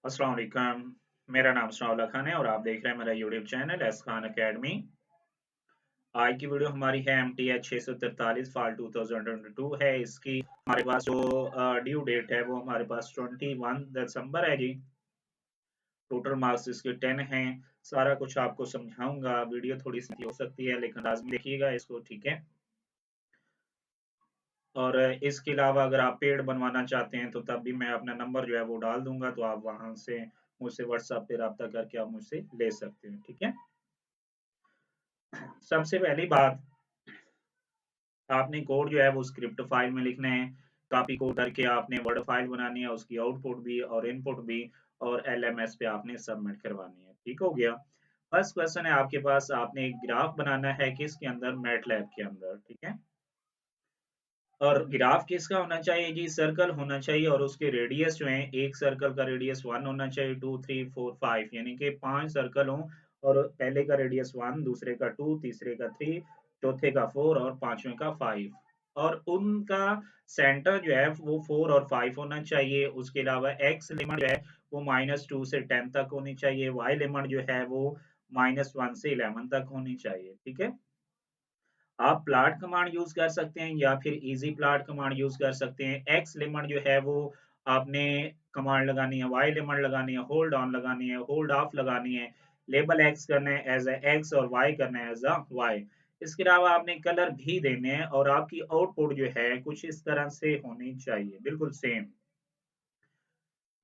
अस्सलाम वालेकुम। मेरा नाम सनाउल्लाह खान है और आप देख रहे हैं मेरा YouTube channel S Khan academy. आज की वीडियो हमारी है MTH 643 फॉल 2022 है। इसकी हमारे पास जो ड्यू डेट है वो हमारे पास 21 दिसंबर है जी। टोटल मार्क्स इसके 10 हैं। सारा कुछ आपको समझाऊंगा। वीडियो थोड़ी सी हो सकती है लेकिन लाजमी देखिएगा इसको, ठीक है। और इसके अलावा अगर आप पेड बनवाना चाहते हैं तो तब भी मैं अपना नंबर जो है वो डाल दूंगा, तो आप वहां से मुझसे व्हाट्सएप पे रब्ता करके आप मुझसे ले सकते हैं, ठीक है। सबसे पहली बात, आपने कोड जो है वो स्क्रिप्ट फाइल में लिखना है। कॉपी कोड करके आपने वर्ड फाइल बनानी है, उसकी आउटपुट भी और इनपुट भी, और LMS पे आपने सबमिट करवानी है, ठीक हो गया। फर्स्ट क्वेश्चन है आपके पास, आपने एक ग्राफ बनाना है किसके अंदर, मैटलैब के अंदर, ठीक है। और ग्राफ किसका होना चाहिए जी, सर्कल होना चाहिए, और उसके रेडियस जो है, एक सर्कल का रेडियस 1 होना चाहिए, 2 3 4 5 यानी कि 5 सर्कल हों। और पहले का रेडियस 1, दूसरे का 2, तीसरे का 3, चौथे का 4 और पांचवें का 5। और उनका सेंटर जो है वो 4 और 5 होना चाहिए। उसके अलावा एक्स लिमिट जो है वो -2 से 10 तक होनी चाहिए। वाई लिमिट जो है वो -1 से 11 तक होनी चाहिए, ठीक है। आप प्लॉट कमांड यूज कर सकते हैं या फिर इजी प्लॉट कमांड यूज कर सकते हैं। एक्स लिमिट जो है वो आपने कमांड लगानी है, वाई लिमिट लगानी है, होल्ड ऑन लगानी है, होल्ड ऑफ लगानी है, लेबल एक्स करना है एज ए एक्स और वाई करना है एज अ वाई। इसके अलावा आपने कलर भी देने हैं, और आपकी आउटपुट जो है कुछ इस तरह से होनी चाहिए, बिल्कुल सेम।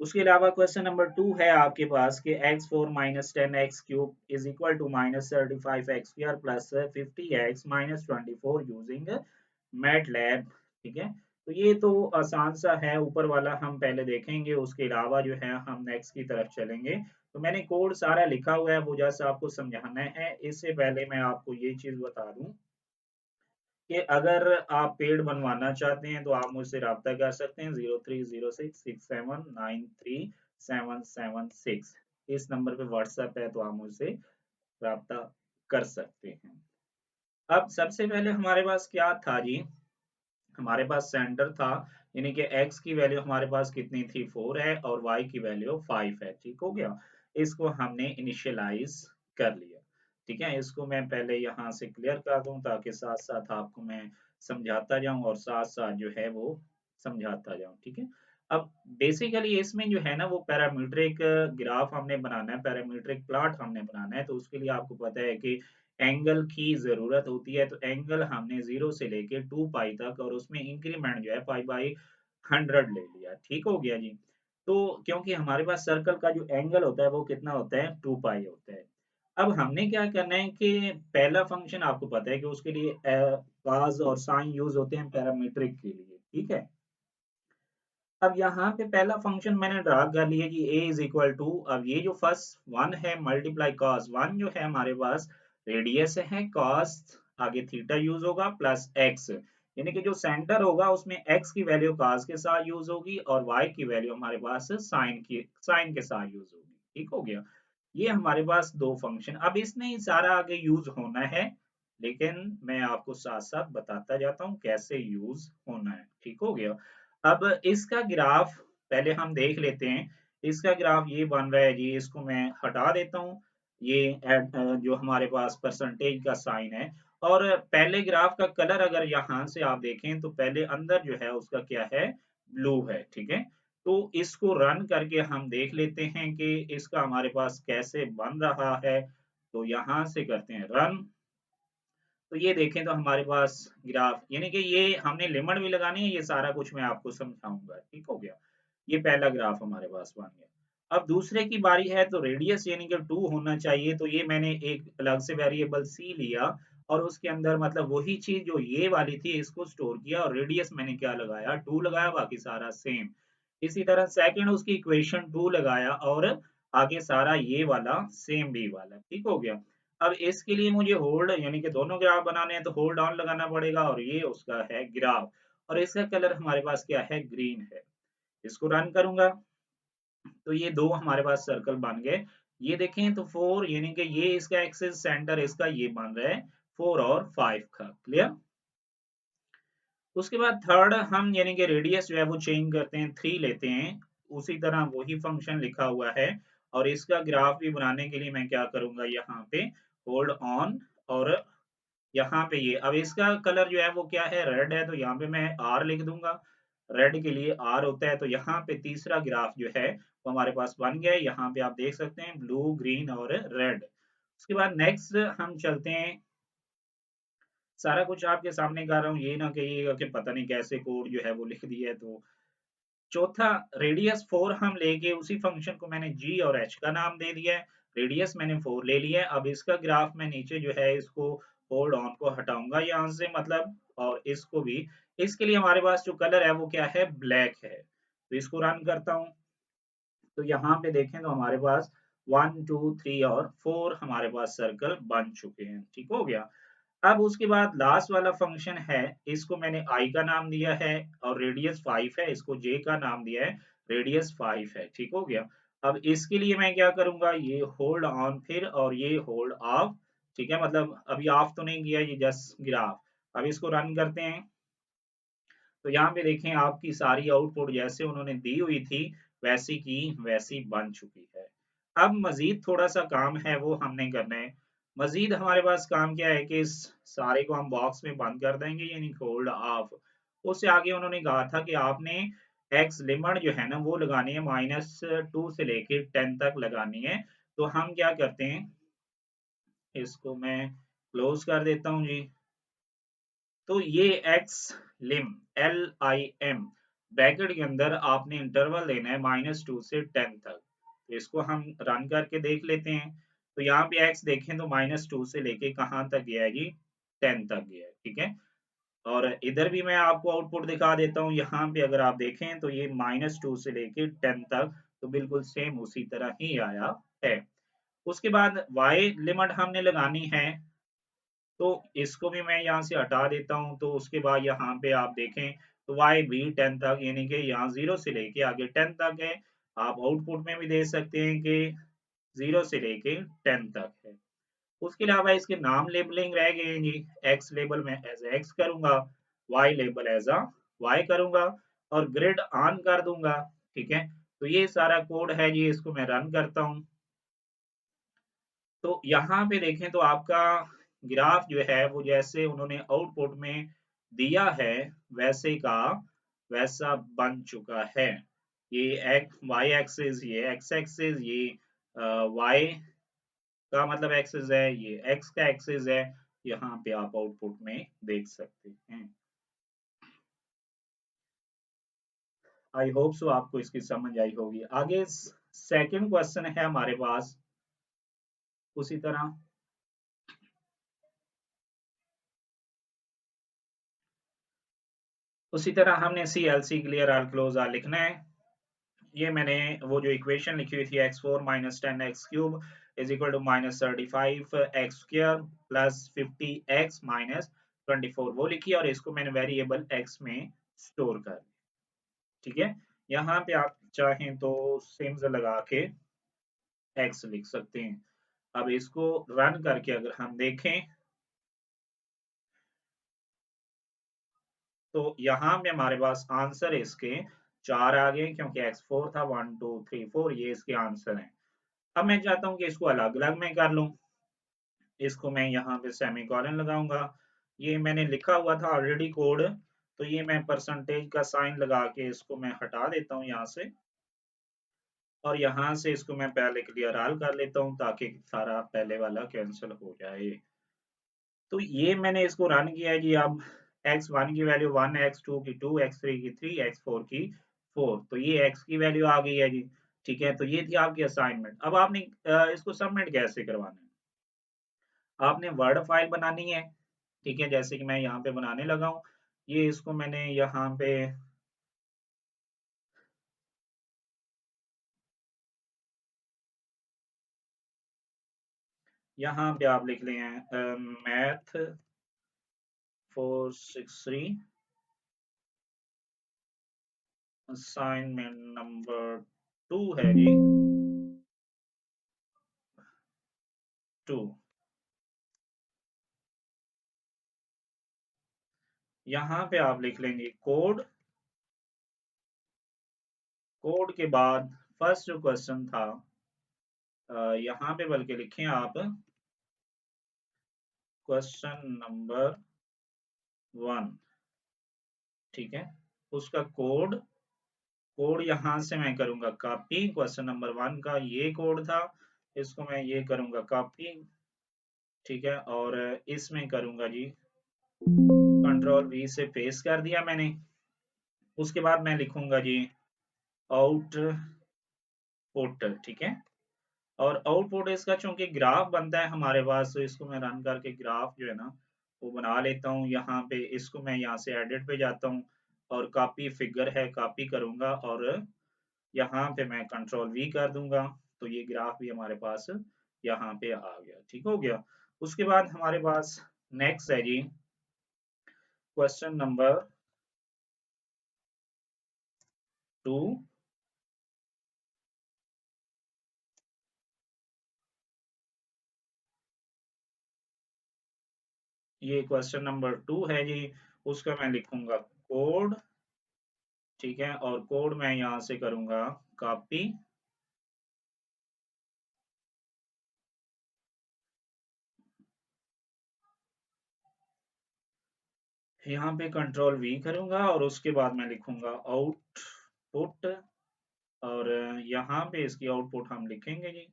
उसके अलावा क्वेश्चन नंबर 2 है आपके पास कि x4 minus 10x³ is equal to -35x² plus 50x-24 using MATLAB, ठीक है। तो ये तो आसान सा है, ऊपर वाला हम पहले देखेंगे, उसके अलावा जो है हम नेक्स्ट की तरफ चलेंगे। तो मैंने कोड सारा लिखा हुआ है, वो जैसा आपको समझाना है। इससे पहले मैं आपको ये चीज बता दूं कि अगर आप पेड बनवाना चाहते हैं तो आप मुझसे रब्ता कर सकते हैं 030667937776। इस नंबर पे व्हाट्सएप है, तो आप मुझसे रब्ता कर सकते हैं। अब सबसे पहले हमारे पास क्या था जी, हमारे पास सेंटर था, यानी कि x की वैल्यू हमारे पास कितनी थी, 4 है, और y की वैल्यू 5 है, ठीक हो गया। इसको हमने इनिशियलाइज कर लिया, ठीक है। इसको मैं पहले यहाँ से क्लियर कर दूं ताकि साथ साथ आपको मैं समझाता जाऊं और साथ साथ जो है वो समझाता जाऊं, ठीक है। अब बेसिकली इसमें जो है ना वो पैरामीट्रिक ग्राफ हमने बनाना है, पैरामीट्रिक प्लॉट हमने बनाना है। तो उसके लिए आपको पता है कि एंगल की जरूरत होती है। तो एंगल हमने 0 से लेके 2 पाई तक, और उसमें इंक्रीमेंट जो है पाई/100 ले लिया, ठीक हो गया जी। तो क्योंकि हमारे पास सर्कल का जो एंगल होता है वो कितना होता है, 2 पाई होता है। अब हमने क्या करना है कि पहला फंक्शन आपको पता है कि उसके लिए cos और साइन यूज होते हैं पैरामीट्रिक के लिए, ठीक है। अब यहाँ पे पहला फंक्शन मैंने ड्रा कर लिया जी, a इज इक्वल टू, अब ये जो फर्स्ट वन है मल्टीप्लाई cos 1 जो है हमारे पास रेडियस है, cos आगे थीटा यूज होगा प्लस x, यानी कि जो सेंटर होगा उसमें x की वैल्यू cos के साथ यूज होगी और y की वैल्यू हमारे पास साइन के साथ यूज होगी, ठीक हो गया। ये हमारे पास दो फंक्शन, अब इसमें ही सारा आगे यूज होना है, लेकिन मैं आपको साथ साथ बताता जाता हूँ कैसे यूज होना है, ठीक हो गया। अब इसका ग्राफ पहले हम देख लेते हैं। इसका ग्राफ ये बन रहा है जी, इसको मैं हटा देता हूँ। ये जो हमारे पास परसेंटेज का साइन है, और पहले ग्राफ का कलर अगर यहाँ से आप देखें तो पहले अंदर जो है उसका क्या है, ब्लू है, ठीक है। तो इसको रन करके हम देख लेते हैं कि इसका हमारे पास कैसे बन रहा है। तो यहाँ से करते हैं रन। तो ये देखें तो हमारे पास ग्राफ, यानी कि ये हमने लिमिट भी लगानी है, ये सारा कुछ मैं आपको समझाऊंगा, ठीक हो गया। ये पहला ग्राफ हमारे पास बन गया। अब दूसरे की बारी है, तो रेडियस यानी कि 2 होना चाहिए। तो ये मैंने एक अलग से वेरिएबल c लिया, और उसके अंदर मतलब वही चीज जो ये वाली थी इसको स्टोर किया, और रेडियस मैंने क्या लगाया, 2 लगाया, बाकी सारा सेम। इसी तरह सेकंड उसकी इक्वेशन 2 लगाया, और आगे सारा ये वाला सेम भी वाला, ठीक हो गया। अब इसके लिए मुझे होल्ड यानी कि दोनों ग्राफ बनाने हैं, तो होल्ड ऑन लगाना पड़ेगा, और ये उसका है ग्राफ, और इसका कलर हमारे पास क्या है, ग्रीन है। इसको रन करूंगा तो ये दो हमारे पास सर्कल बन गए। ये देखें तो 4 यानी कि ये इसका एक्सिस, सेंटर इसका ये बन रहा है 4 और 5 का, क्लियर। उसके बाद थर्ड हम यानी कि रेडियस जो है वो चेंज करते हैं, 3 लेते हैं। उसी तरह वही फंक्शन लिखा हुआ है और इसका ग्राफ भी बनाने के लिए मैं क्या करूंगा, यहाँ पे होल्ड ऑन और यहाँ पे ये अब इसका कलर जो है वो क्या है, रेड है, तो यहाँ पे मैं आर लिख दूंगा। रेड के लिए आर होता है, तो यहाँ पे तीसरा ग्राफ जो है वो हमारे पास बन गया है। यहाँ पे आप देख सकते हैं ब्लू, ग्रीन और रेड। उसके बाद नेक्स्ट हम चलते हैं, सारा कुछ आपके सामने कर रहा हूँ, ये ना कहिएगा कि पता नहीं कैसे कोड जो है वो लिख दिया है। तो चौथा, रेडियस 4 हम लेके उसी फंक्शन को मैंने जी और एच का नाम दे दिया है। रेडियस मैंने 4 ले लिया है। अब इसका ग्राफ मैं नीचे जो है इसको होल्ड ऑन को हटाऊंगा यहाँ से, मतलब और इसको भी। इसके लिए हमारे पास जो कलर है वो क्या है, ब्लैक है। तो इसको रन करता हूँ, तो यहाँ पे देखें तो हमारे पास 1 2 3 और 4 हमारे पास सर्कल बन चुके हैं। ठीक हो गया। अब उसके बाद लास्ट वाला फंक्शन है, इसको मैंने आई का नाम दिया है और रेडियस 5 है, इसको जे का नाम दिया है, रेडियस 5 है। ठीक हो गया। अब इसके लिए मैं क्या करूंगा, ये होल्ड ऑन फिर और ये होल्ड ऑफ। ठीक है, मतलब अभी ऑफ तो नहीं किया, ये जस्ट ग्राफ। अब इसको रन करते हैं, तो यहाँ पे देखें आपकी सारी आउटपुट जैसे उन्होंने दी हुई थी वैसी की वैसी बन चुकी है। अब मजीद थोड़ा सा काम है वो हमने करना है। मजीद हमारे पास काम क्या है कि इस सारे को हम बॉक्स में बंद कर देंगे, यानी होल्ड ऑफ। उससे आगे उन्होंने कहा था कि आपने एक्स लिमिट जो है ना वो लगानी है -2 से लेके 10 तक लगानी है। तो हम क्या करते हैं, इसको मैं क्लोज कर देता हूँ जी। तो ये एक्स लिम, LIM, ब्रैकेट के अंदर आपने इंटरवल देना है -2 से 10 तक। तो इसको हम रन करके देख लेते हैं। तो यहाँ पे एक्स देखें तो -2 से लेके कहाँ तक गया है जी, 10 तक गया है। ठीक है, और इधर भी मैं आपको आउटपुट दिखा देता हूँ। यहाँ पे अगर आप देखें तो ये -2 से लेके 10 तक तो बिल्कुल सेम उसी तरह ही आया है। उसके बाद वाई लिमिट हमने लगानी है, तो इसको भी मैं यहाँ से हटा देता हूँ। तो उसके बाद यहाँ पे आप देखें तो y भी 10 तक, यानी कि यहाँ 0 से लेके आगे 10 तक है। आप आउटपुट में भी दे सकते हैं कि 0 से लेके 10 तक है। उसके अलावा इसके नाम लेबलिंग रह गए हैं जी। x लेबल में एज x करूंगा, y label as a y करूंगा और ग्रिड ऑन कर दूंगा। ठीक है, तो ये सारा कोड है जी, इसको मैं रन करता हूँ। तो यहाँ पे देखें तो आपका ग्राफ जो है वो जैसे उन्होंने आउटपुट में दिया है वैसे का वैसा बन चुका है। ये एक्स वाई एक्सिस, ये एक्स एक्सिस, ये वाई का मतलब एक्सिस है, ये एक्स का एक्सिस है। यहाँ पे आप आउटपुट में देख सकते हैं। आई होप सो आपको इसकी समझ आई होगी। आगे सेकंड क्वेश्चन है हमारे पास उसी तरह। हमने CLC clear or close or लिखना है। ये मैंने वो जो इक्वेशन लिखी हुई थी x4 - 10x³ is equal to -35x² plus 50x - 24 वो लिखी और इसको मैंने वेरिएबल x में स्टोर कर। ठीक है, यहाँ पे आप चाहें तो सिम्स लगा के x लिख सकते हैं। अब इसको रन करके अगर हम देखें तो यहाँ पे हमारे पास आंसर इसके 4 आ गए, क्योंकि x4 था, 1 2 3 4 ये इसके आंसर हैं। अब मैं चाहता हूँ कि इसको अलग अलग मैं कर लूं। इसको मैं यहाँ पे सेमीकोलन लगाऊंगा। ये मैंने लिखा हुआ था ऑलरेडी कोड, तो ये मैं परसेंटेज का साइन लगा के इसको मैं हटा देता हूँ यहाँ से। और यहाँ से इसको मैं पहले क्लियर ऑल कर लेता हूँ ताकि सारा पहले वाला कैंसिल हो जाए। तो ये मैंने इसको रन किया है जी। अब x1 की वैल्यू 1, x2 की 2, x3 की 3, x4 की 4, तो ये x की वैल्यू आ गई है जी। ठीक है, तो ये थी आपकी असाइनमेंट। अब आपने इसको सबमिट कैसे करवाना है, आपने वर्ड फाइल बनानी है। ठीक है, जैसे कि मैं यहाँ पे बनाने लगा हूँ। ये इसको मैंने यहाँ पे आप लिख ले हैं मैथ 463 असाइनमेंट नंबर 2 है जी, 2। यहाँ पे आप लिख लेंगे कोड कोड के बाद फर्स्ट जो क्वेश्चन था, यहाँ पे बल्कि लिखें आप क्वेश्चन नंबर 1। ठीक है, उसका कोड कोड यहाँ से मैं करूंगा कॉपी। क्वेश्चन नंबर 1 का ये कोड था, इसको मैं ये करूंगा कॉपी। ठीक है, और इसमें करूंगा जी कंट्रोल वी से पेस्ट कर दिया मैंने। उसके बाद मैं लिखूंगा जी आउटपुट। ठीक है, और आउटपुट इसका चूंकि ग्राफ बनता है हमारे पास, तो इसको मैं रन करके ग्राफ जो है ना वो बना लेता हूँ। यहाँ पे इसको मैं यहाँ से एडिट पे जाता हूँ और कॉपी फिगर है, कॉपी करूंगा और यहाँ पे मैं कंट्रोल वी कर दूंगा, तो ये ग्राफ भी हमारे पास यहाँ पे आ गया। ठीक हो गया। उसके बाद हमारे पास नेक्स्ट है जी क्वेश्चन नंबर 2। ये क्वेश्चन नंबर 2 है जी, उसका मैं लिखूंगा कोड। ठीक है, और कोड मैं यहाँ से करूंगा कॉपी। यहाँ पे कंट्रोल वी करूंगा और उसके बाद मैं लिखूंगा आउटपुट, और यहाँ पे इसकी आउटपुट हम लिखेंगे जी।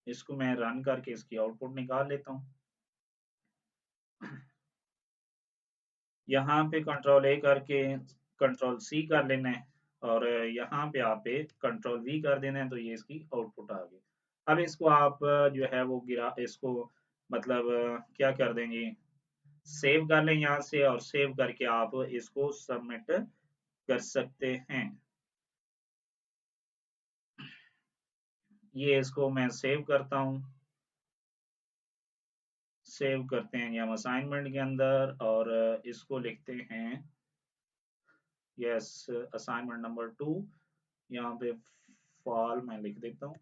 इसको मैं रन करके इसकी आउटपुट निकाल लेता हूँ। यहाँ पे कंट्रोल ए करके कंट्रोल सी कर लेना है, और यहाँ पे आप कंट्रोल वी कर देना है, तो ये इसकी आउटपुट आ गई। अब इसको आप जो है वो गिरा इसको मतलब क्या कर देंगे, सेव कर लें यहाँ से, और सेव करके आप इसको सबमिट कर सकते हैं। ये इसको मैं सेव करता हूँ। सेव करते हैं हम असाइनमेंट के अंदर, और इसको लिखते हैं यस असाइनमेंट नंबर 2। यहाँ पे फॉल मैं लिख देता हूँ।